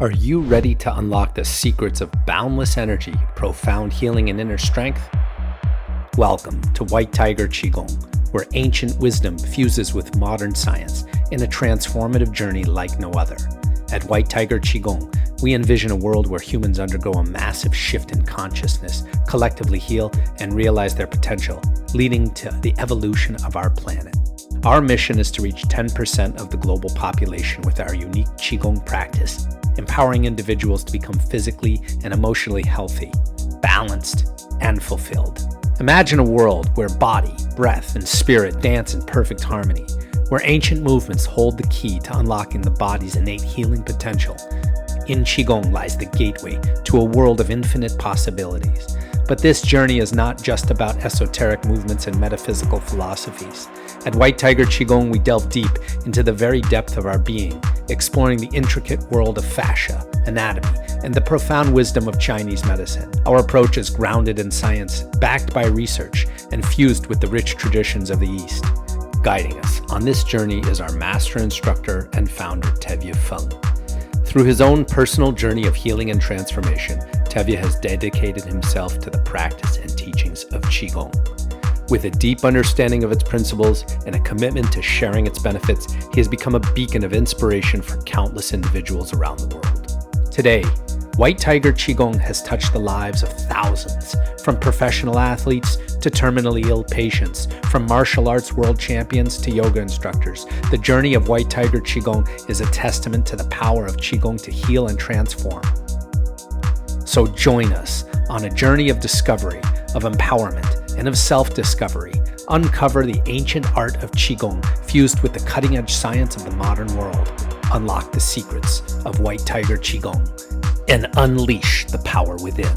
Are you ready to unlock the secrets of boundless energy, profound healing, and inner strength? Welcome to White Tiger Qigong, where ancient wisdom fuses with modern science in a transformative journey like no other. At White Tiger Qigong, we envision a world where humans undergo a massive shift in consciousness, collectively heal, and realize their potential, leading to the evolution of our planet. Our mission is to reach 10% of the global population with our unique Qigong practice, empowering individuals to become physically and emotionally healthy, balanced, and fulfilled. Imagine a world where body, breath, and spirit dance in perfect harmony, where ancient movements hold the key to unlocking the body's innate healing potential. In Qigong lies the gateway to a world of infinite possibilities. But this journey is not just about esoteric movements and metaphysical philosophies. At White Tiger Qigong, we delve deep into the very depth of our being, exploring the intricate world of fascia, anatomy, and the profound wisdom of Chinese medicine. Our approach is grounded in science, backed by research, and fused with the rich traditions of the East. Guiding us on this journey is our master instructor and founder, Tevye Feng. Through his own personal journey of healing and transformation, Tevye has dedicated himself to the practice and teachings of Qigong. With a deep understanding of its principles and a commitment to sharing its benefits, he has become a beacon of inspiration for countless individuals around the world. Today, White Tiger Qigong has touched the lives of thousands, from professional athletes to terminally ill patients, from martial arts world champions to yoga instructors. The journey of White Tiger Qigong is a testament to the power of Qigong to heal and transform. So join us on a journey of discovery, of empowerment, and of self-discovery. Uncover the ancient art of Qigong fused with the cutting-edge science of the modern world. Unlock the secrets of White Tiger Qigong and unleash the power within.